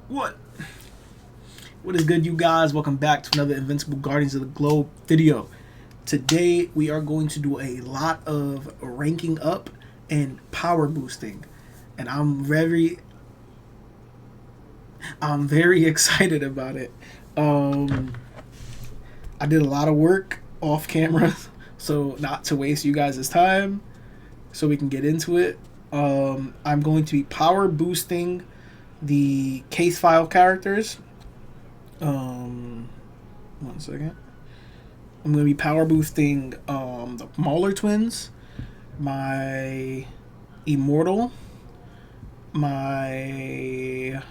What? What is good, you guys? Welcome back to another Invincible Guardians of the Globe video. Today, we are going to do a lot of ranking up and power boosting. And I'm very excited about it. Um, I did a lot of work off camera, so not to waste you guys' time, so we can get into it. I'm going to be power boosting the case file characters. Um, One second. I'm going to be power boosting the Mauler twins, my Immortal, my I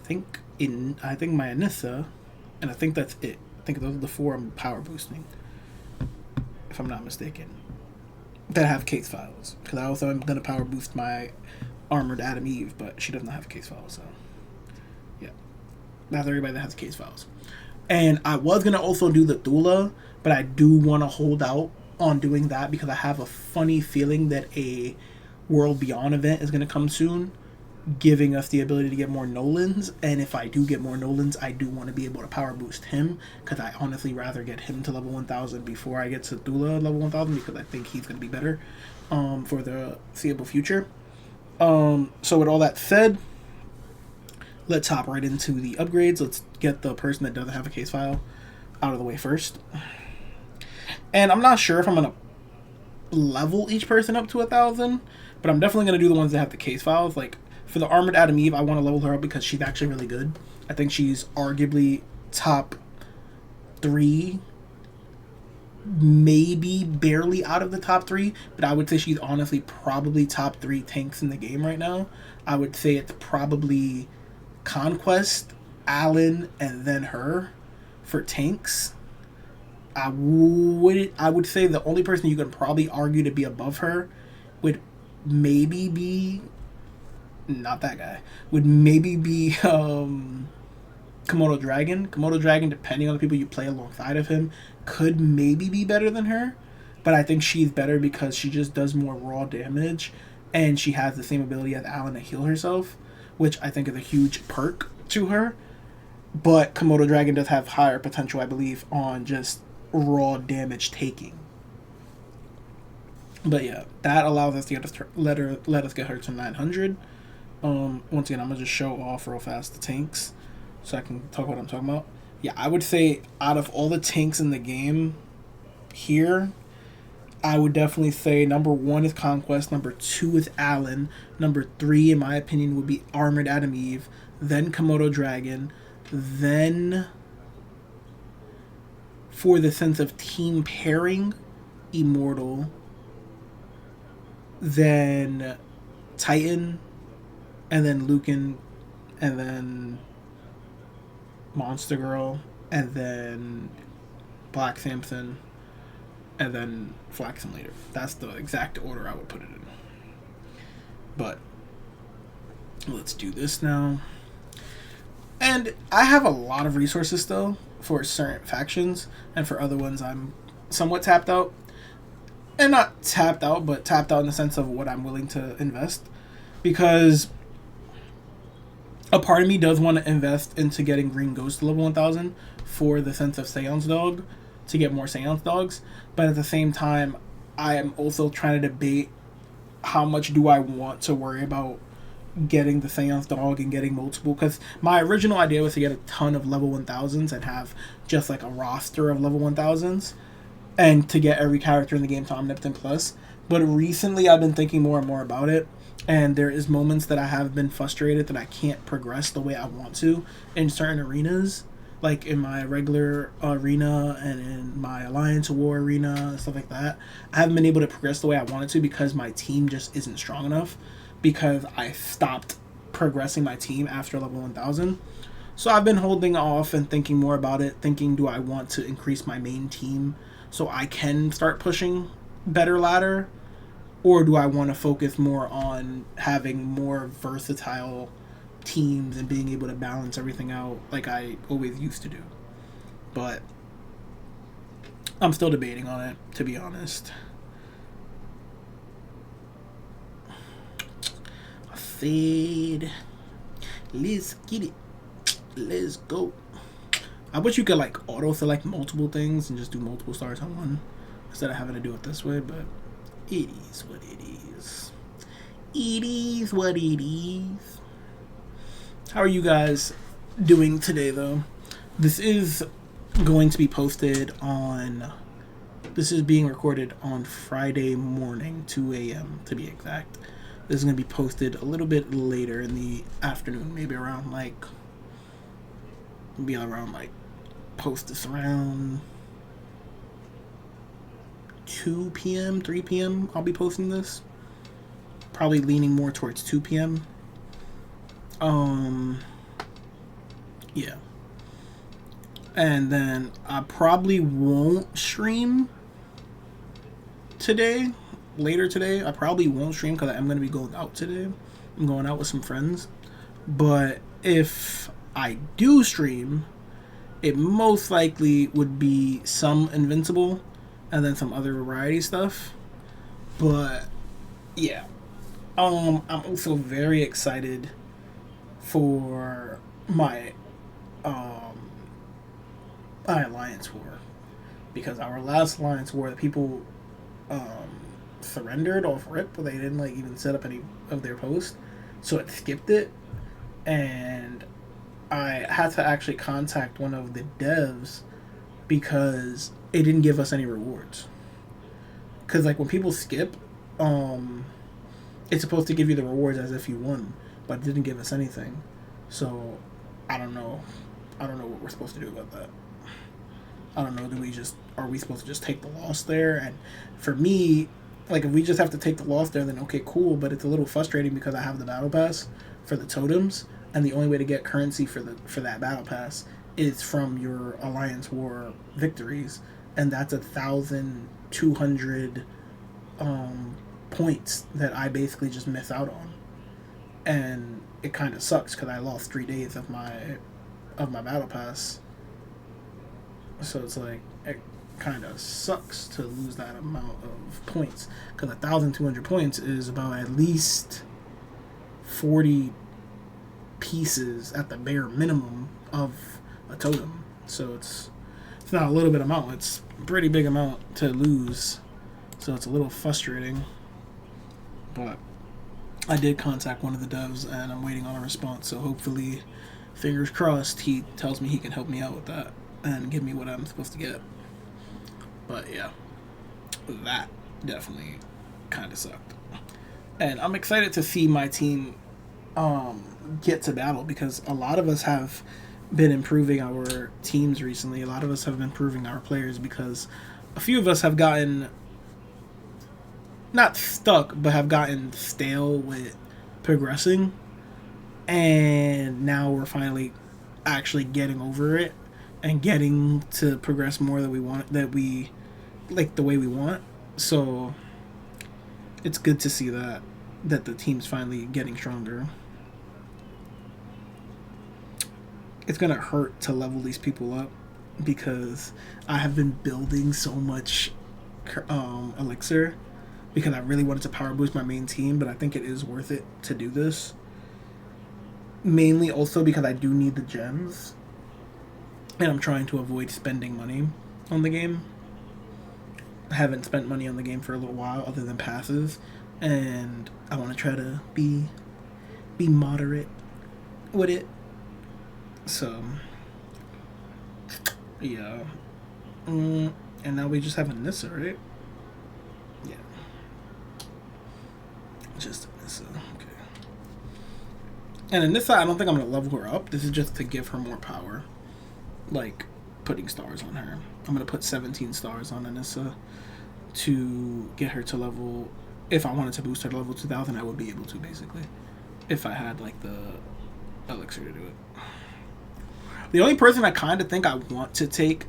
think my Anissa, and I think that's it. I think those are the four I'm power boosting, if I'm not mistaken, that have case files. Because I also am going to power boost my Armored Adam Eve, but she does not have case files, so yeah. That's everybody that has case files. And I was going to also do the Thula, but I do want to hold out on doing that because I have a funny feeling that a World Beyond event is going to come soon, giving us the ability to get more Nolans. And if I do get more Nolans, I do want to be able to power boost him because I honestly rather get him to level 1000 before I get to Thula level 1000 because I think he's going to be better for the foreseeable future. So with all that said, let's hop right into the upgrades. Let's get the person that doesn't have a case file out of the way first. And I'm not sure if I'm going to level each person up to 1000, but I'm definitely going to do the ones that have the case files. Like for the Armored Adam Eve, I want to level her up because she's actually really good. I think she's arguably top 3, maybe barely out of the top 3, but I would say she's honestly probably top 3 tanks in the game right now. I would say it's probably Conquest, Allen, and then her for tanks. I would say the only person you can probably argue to be above her would maybe be not that guy. Would maybe be Komodo Dragon. Komodo Dragon, depending on the people you play alongside of him, could maybe be better than her. But I think she's better because she just does more raw damage and she has the same ability as Allen to heal herself, which I think is a huge perk to her. But Komodo Dragon does have higher potential, I believe, on just raw damage taking. But yeah, that allows us to let us get her to 900. Once again, I'm gonna just show off real fast the tanks, so I can talk what I'm talking about. Yeah, I would say out of all the tanks in the game here, I would definitely say number 1 is Conquest, number 2 is Allen, number 3, in my opinion, would be Armored Adam Eve, then Komodo Dragon, then for the sense of team pairing, Immortal, then Titan, and then Lucan, and then Monster Girl, and then Black Samson, and then Flaxen later. That's the exact order I would put it in. But let's do this now. And I have a lot of resources still for certain factions, and for other ones I'm somewhat tapped out. And not tapped out, but tapped out in the sense of what I'm willing to invest. Because a part of me does want to invest into getting Green Ghost to level 1000 for the sense of Seance Dog, to get more Seance Dogs. But at the same time, I am also trying to debate how much do I want to worry about getting the Seance Dog and getting multiple. Because my original idea was to get a ton of level 1000s and have just like a roster of level 1000s, and to get every character in the game to Omnipotent Plus. But recently I've been thinking more and more about it, and there is moments that I have been frustrated that I can't progress the way I want to in certain arenas, like in my regular arena and in my Alliance War arena and stuff like that. I haven't been able to progress the way I wanted to because my team just isn't strong enough, because I stopped progressing my team after level 1000. So I've been holding off and thinking more about it, thinking, do I want to increase my main team so I can start pushing better ladder, or do I want to focus more on having more versatile teams and being able to balance everything out like I always used to do. But I'm still debating on it, to be honest. A fade. Let's get it. Let's go. I wish you could like auto select multiple things and just do multiple stars on one instead of having to do it this way, but it is what it is. It is what it is. How are you guys doing today though? This is going to be posted on, this is being recorded on Friday morning, 2 a.m. to be exact. This is going to be posted a little bit later in the afternoon, maybe around post this around 2 p.m., 3 p.m. I'll be posting this. Probably leaning more towards 2 p.m. Yeah. And then I probably won't stream today. Later today, I probably won't stream because I'm going to be going out today. I'm going out with some friends. But if I do stream, it most likely would be some Invincible and then some other variety stuff. But yeah, I'm also very excited for my Alliance War, because our last Alliance War, the people surrendered off rip, but they didn't like even set up any of their posts, so it skipped it, and I had to actually contact one of the devs because it didn't give us any rewards. Because like when people skip, it's supposed to give you the rewards as if you won, but it didn't give us anything. So I don't know what we're supposed to do about that. I don't know, are we supposed to just take the loss there? And for me, like if we just have to take the loss there, then okay, cool, but it's a little frustrating because I have the battle pass for the totems, and the only way to get currency for that battle pass is from your Alliance War victories, and that's 1,200 points that I basically just miss out on. And it kind of sucks because I lost 3 days of my battle pass. So it's like, it kind of sucks to lose that amount of points, because 1,200 points is about at least 40 pieces at the bare minimum of a totem. So it's not a little bit amount, it's a pretty big amount to lose. So it's a little frustrating. But I did contact one of the devs and I'm waiting on a response, so hopefully, fingers crossed, he tells me he can help me out with that and give me what I'm supposed to get. But yeah, that definitely kind of sucked. And I'm excited to see my team get to battle, because a lot of us have been improving our teams recently. A lot of us have been improving our players, because a few of us have gotten not stuck, but have gotten stale with progressing, and now we're finally actually getting over it and getting to progress more that we want, that we like the way we want. So it's good to see that the team's finally getting stronger. It's gonna hurt to level these people up, because I have been building so much elixir, because I really wanted to power boost my main team, but I think it is worth it to do this. Mainly also because I do need the gems, and I'm trying to avoid spending money on the game. I haven't spent money on the game for a little while other than passes, and I want to try to be moderate with it. So yeah, and now we just have a Nissa, right? Yeah, just a Nissa. Okay. And in this side, I don't think I'm going to level her up. This is just to give her more power. Like, putting stars on her. I'm going to put 17 stars on Anissa to get her to level... If I wanted to boost her to level 2,000, I would be able to, basically. If I had, like, the elixir to do it. The only person I kind of think I want to take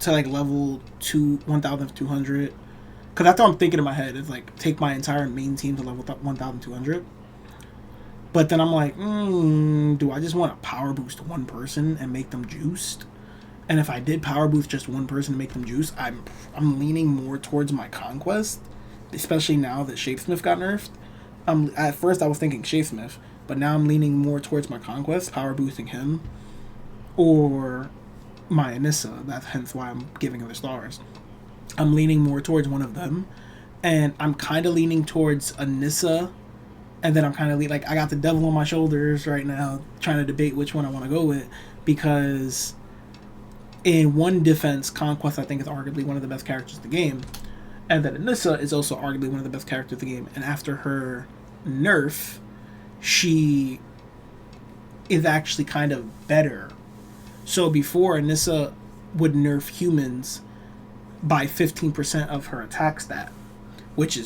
to, like, level 1,200... Because that's what I'm thinking in my head. Is, like, take my entire main team to level 1,200. But then I'm like, do I just want to power boost one person and make them juiced? And if I did power boost just one person to make them juiced, I'm leaning more towards my Conquest, especially now that Shapesmith got nerfed. At first I was thinking Shapesmith, But now I'm leaning more towards my Conquest, power boosting him, or my Anissa. That's hence why I'm giving her the stars. I'm leaning more towards one of them, and I'm kind of leaning towards Anissa, and then I'm kind of like, I got the devil on my shoulders right now, trying to debate which one I want to go with, because in one defense, Conquest I think is arguably one of the best characters in the game, and then Anissa is also arguably one of the best characters in the game. And after her nerf, she is actually kind of better. So before, Anissa would nerf humans by 15% of her attack stat, which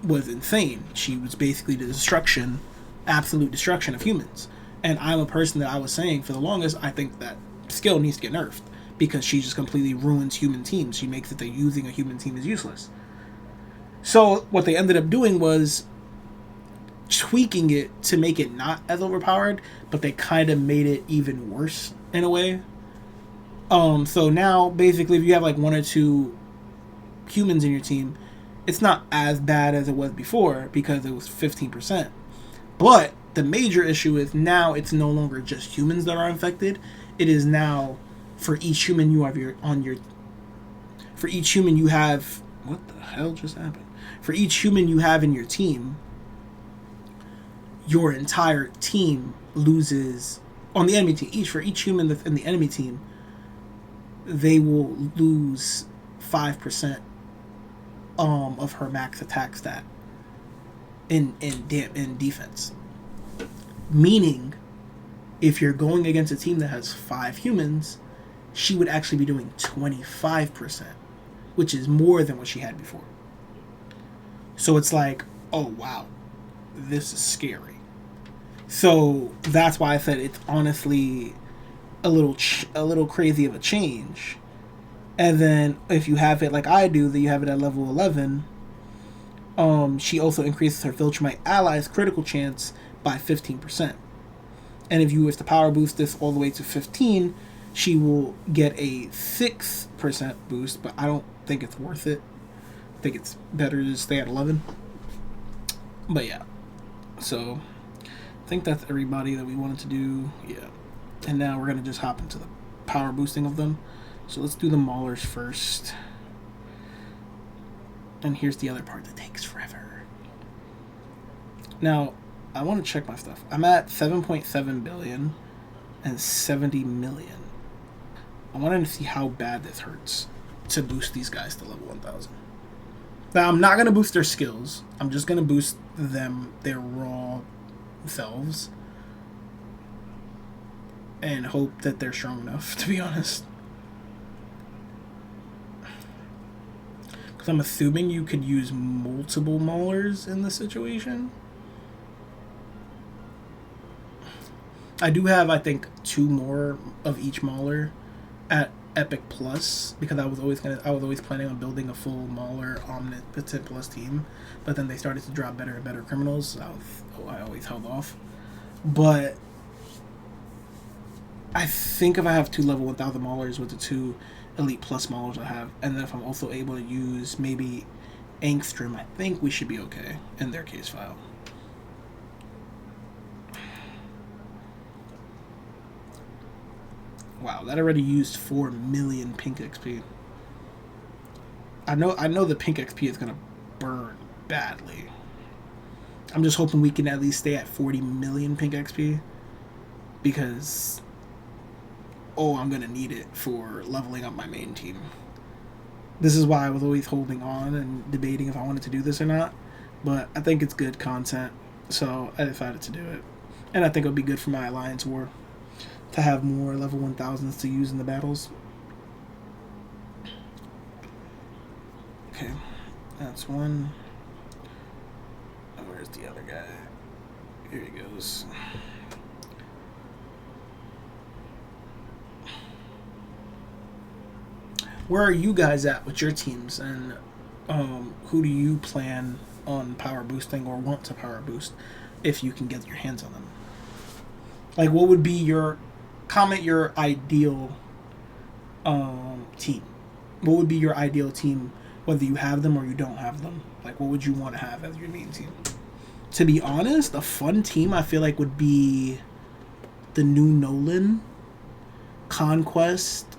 was insane. She was basically the destruction, absolute destruction of humans. And I'm a person that I was saying for the longest, I think that skill needs to get nerfed, because she just completely ruins human teams. She makes it that using a human team is useless. So what they ended up doing was tweaking it to make it not as overpowered, but they kind of made it even worse in a way. So now basically if you have like one or two humans in your team, it's not as bad as it was before because it was 15%. But the major issue is now it's no longer just humans that are infected. It is now for each human you have for each human you have, what the hell just happened? For each human you have in your team, your entire team loses on the enemy team. For each human that's in the enemy team, they will lose 5% of her max attack stat in defense. Meaning, if you're going against a team that has 5 humans, she would actually be doing 25%, which is more than what she had before. So it's like, oh wow, this is scary. So that's why I said it's honestly a little crazy of a change. And then if you have it like I do, that you have it at level 11, she also increases her Viltrumite allies' critical chance by 15%. And if you wish to power boost this all the way to 15, she will get a 6% boost, but I don't think it's worth it. I think it's better to stay at 11. But yeah, so I think that's everybody that we wanted to do. Yeah, and now we're gonna just hop into the power boosting of them. So let's do the Maulers first. And here's the other part that takes forever. Now, I want to check my stuff. I'm at 7.7 billion and 70 million. I wanted to see how bad this hurts to boost these guys to level 1000. Now, I'm not going to boost their skills. I'm just going to boost them, their raw selves. And hope that they're strong enough, to be honest. Because I'm assuming you could use multiple Maulers in this situation. I do have, I think, 2 more of each Mauler at Epic Plus, because I was always planning on building a full Mauler Omnipotent Plus team, but then they started to drop better and better criminals, so I always held off. But I think if I have 2 level 1000 Maulers with the 2 Elite Plus Maulers I have, and then if I'm also able to use maybe Angstrom, I think we should be okay in their case file. Wow, that already used 4 million pink XP. I know the pink XP is gonna burn badly. I'm just hoping we can at least stay at 40 million pink XP, because I'm gonna need it for leveling up my main team. This is why I was always holding on and debating if I wanted to do this or not, but I think it's good content, so I decided to do it. And I think it'll be good for my Alliance War to have more level 1000s to use in the battles. Okay, that's one. Oh, where's the other guy? Here he goes. Where are you guys at with your teams, and who do you plan on power boosting or want to power boost if you can get your hands on them? Like, what would be your ideal team? What would be your ideal team, whether you have them or you don't have them? Like, what would you want to have as your main team? To be honest, a fun team I feel like would be the new Nolan, Conquest,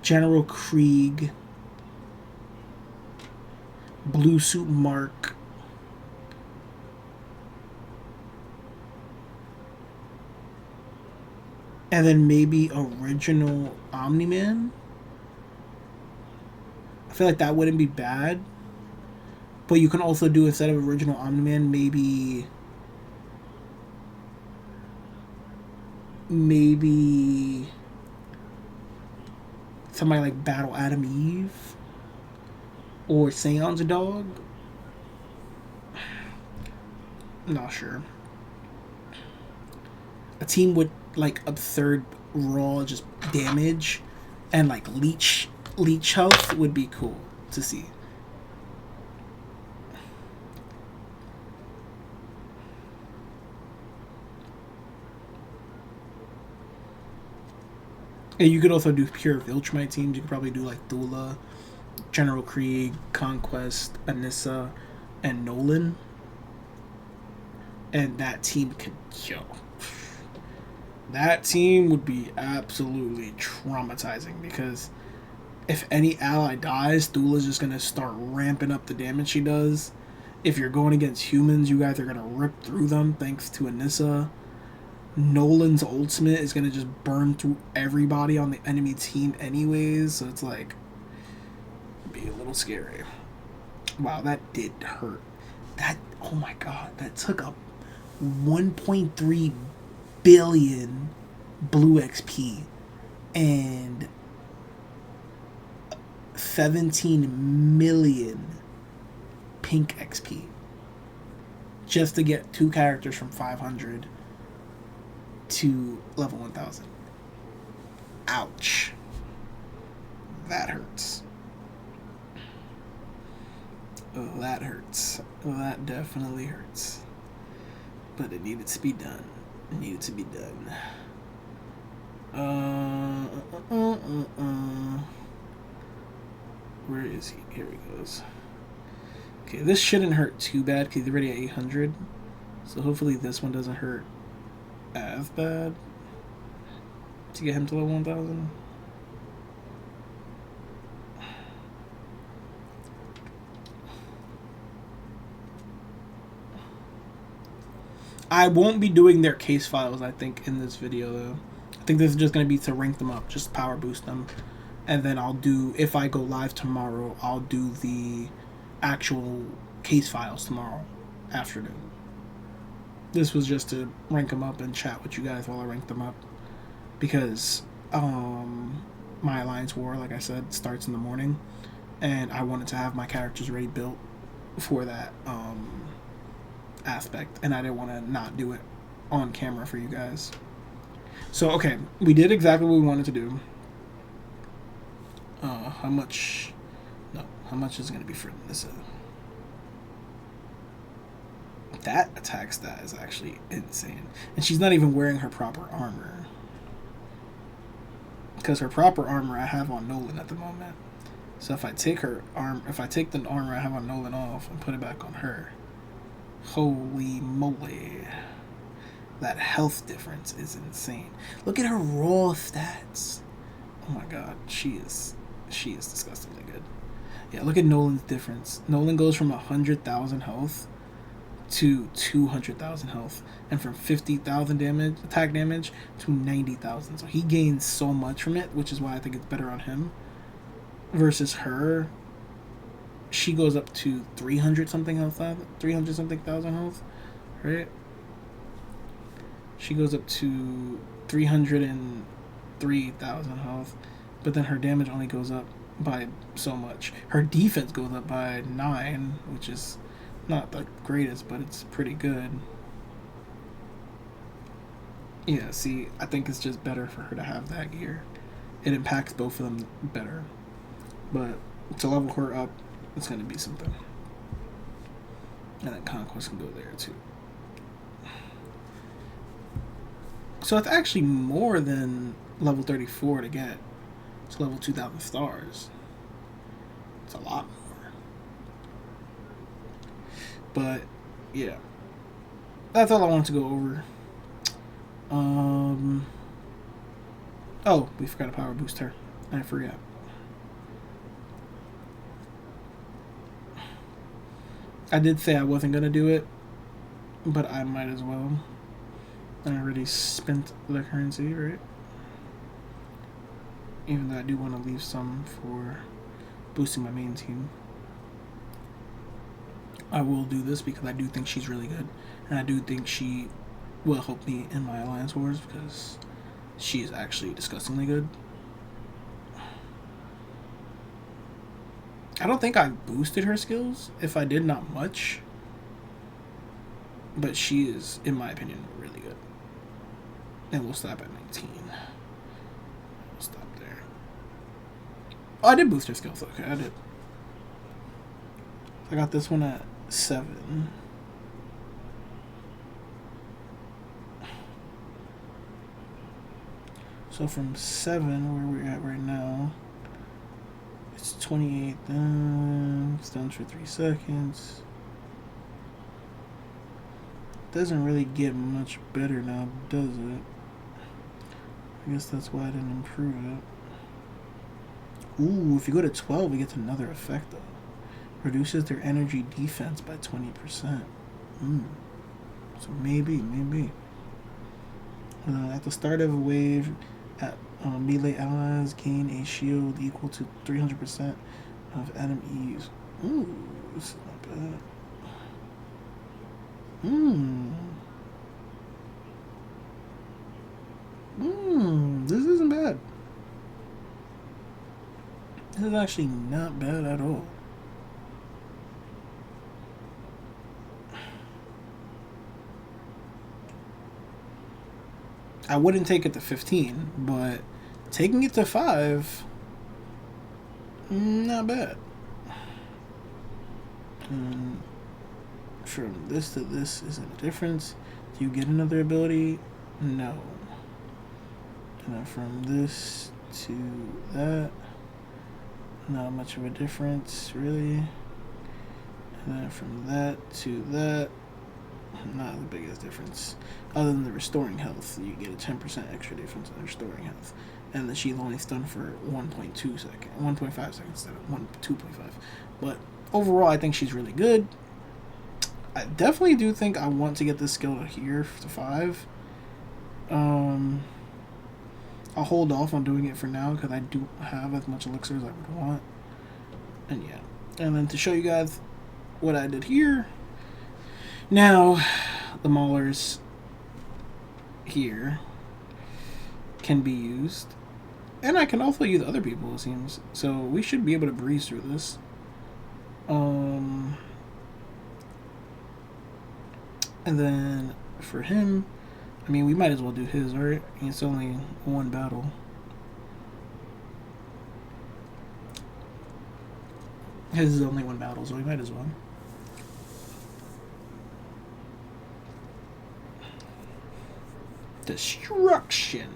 General Krieg, Blue Suit Mark, and then maybe original Omni-Man. I feel like that wouldn't be bad. But you can also do, instead of original Omni-Man, maybe somebody like Battle Adam Eve or Seance Dog. I'm not sure. A team with like absurd raw just damage and like leech health would be cool to see. And you could also do pure Viltrumite teams. You could probably do like Thula, General Krieg, Conquest, Anissa, and Nolan. And that team could kill. That team would be absolutely traumatizing because if any ally dies, Thula's just going to start ramping up the damage she does. If you're going against humans, you guys are going to rip through them thanks to Anissa. Nolan's ultimate is going to just burn through everybody on the enemy team anyways, so it's like, be a little scary. Wow, that did hurt. That, oh my god, that took up 1.3 billion blue XP and 17 million pink XP just to get 2 characters from 500 to level 1000. Ouch. That hurts. That hurts. That definitely hurts. But it needed to be done. It needed to be done. Where is he? Here he goes. Okay, this shouldn't hurt too bad because he's already at 800. So hopefully this one doesn't hurt as bad to get him to level 1000. I won't be doing their case files, I think, in this video, though. I think this is just going to be to rank them up, just power boost them. And then I'll do, if I go live tomorrow, I'll do the actual case files tomorrow afternoon. This was just to rank them up and chat with you guys while I rank them up. Because my Alliance War, like I said, starts in the morning. And I wanted to have my characters already built for that aspect. And I didn't want to not do it on camera for you guys. So, okay. We did exactly what we wanted to do. How much... No. How much is it going to be for this? That attack stat is actually insane. And she's not even wearing her proper armor. Because her proper armor I have on Nolan at the moment. So if I take her if I take the armor I have on Nolan off and put it back on her, holy moly. That health difference is insane. Look at her raw stats. Oh my god, she is disgustingly good. Yeah, look at Nolan's difference. Nolan goes from 100,000 health to 200,000 health, and from 50,000 attack damage to 90,000. So he gains so much from it, which is why I think it's better on him. Versus her, she goes up to 300 something thousand health, right? She goes up to 303,000 health, but then her damage only goes up by so much. Her defense goes up by 9, which is not the greatest, but it's pretty good. Yeah, see, I think it's just better for her to have that gear. It impacts both of them better. But to level her up, it's going to be something. And then Conquest can go there too. So it's actually more than level 34 to get to level 2,000 stars. It's a lot more. But yeah, that's all I wanted to go over. Oh, we forgot to power boost her. I forgot. I did say I wasn't gonna do it, but I might as well. I already spent the currency, right? Even though I do want to leave some for boosting my main team. I will do this because I do think she's really good. And I do think she will help me in my alliance wars because she is actually disgustingly good. I don't think I boosted her skills. If I did, not much. But she is, in my opinion, really good. And we'll stop at 19. We'll stop there. Oh, I did boost her skills. Okay, I did. I got this one at 7. So from 7, where we're at right now, it's 28. It's done for 3 seconds. Doesn't really get much better now, does it? I guess that's why I didn't improve it. Ooh, if you go to 12, we get another effect though. Reduces their energy defense by 20%. So maybe. At the start of a wave, melee allies gain a shield equal to 300% of enemies. Ooh, this is not bad. This isn't bad. This is actually not bad at all. I wouldn't take it to 15, but taking it to 5, not bad. And from this to this isn't a difference. Do you get another ability? No. And then from this to that, not much of a difference, really. And then from that to that, not the biggest difference. Other than the restoring health, you get a 10% extra difference in restoring health. And the shield only stunned for 1.5 seconds instead of 2.5. But overall, I think she's really good. I definitely do think I want to get this skill to here to 5. I'll hold off on doing it for now because I don't have as much elixir as I would want. And yeah. And then to show you guys what I did here. Now, the maulers here can be used. And I can also use other people, it seems. So we should be able to breeze through this. And then for him, I mean, we might as well do his, right? It's only one battle. His is only one battle, so we might as well. Destruction.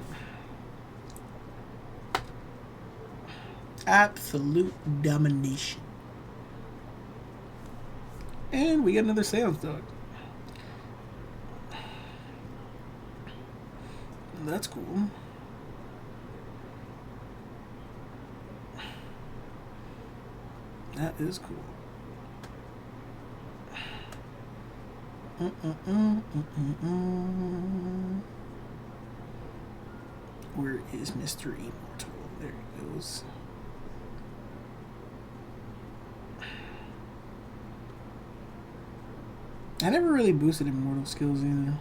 Absolute domination. And we get another Seance Dog. That's cool. That is cool. Where is Mr. Immortal? There he goes. I never really boosted Immortal skills either.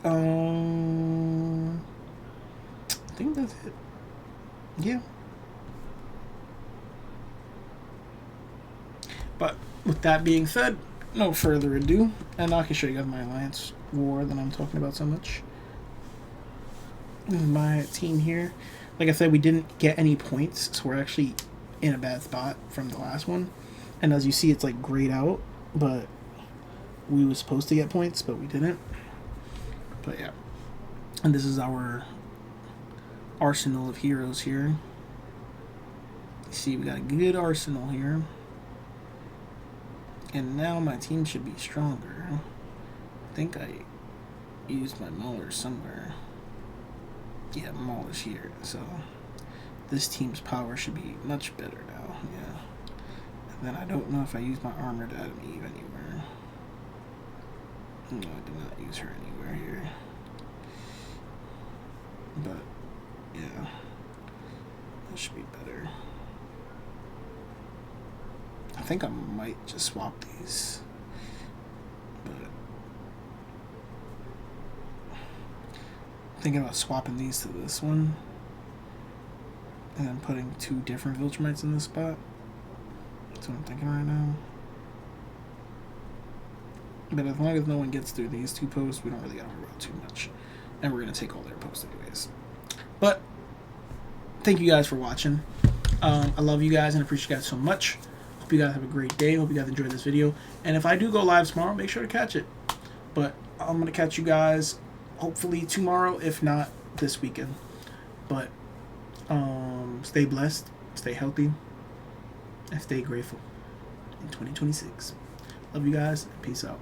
I think that's it. Yeah. But with that being said, no further ado, and I can show you guys my alliance war that I'm talking about so much. This is my team here. Like I said, we didn't get any points, so we're actually in a bad spot from the last one. And as you see, it's like grayed out, but we were supposed to get points, but we didn't. But yeah. And this is our arsenal of heroes here. You see, we got a good arsenal here. And now my team should be stronger. I think I used my Mauler somewhere. Yeah, Mauler's here. So this team's power should be much better now. Yeah. And then I don't know if I used my Armored Adam Eve anywhere. No, I did not use her anywhere here. But, yeah. That should be better. I think I might just swap these. But thinking about swapping these to this one. And then putting 2 different Viltrumites in this spot. That's what I'm thinking right now. But as long as no one gets through these 2 posts, we don't really got to worry about too much. And we're going to take all their posts anyways. But thank you guys for watching. I love you guys and appreciate you guys so much. Hope you guys have a great day. Hope you guys enjoyed this video. And if I do go live tomorrow, make sure to catch it. But I'm going to catch you guys hopefully tomorrow, if not this weekend. But stay blessed, stay healthy, and stay grateful in 2026. Love you guys. Peace out.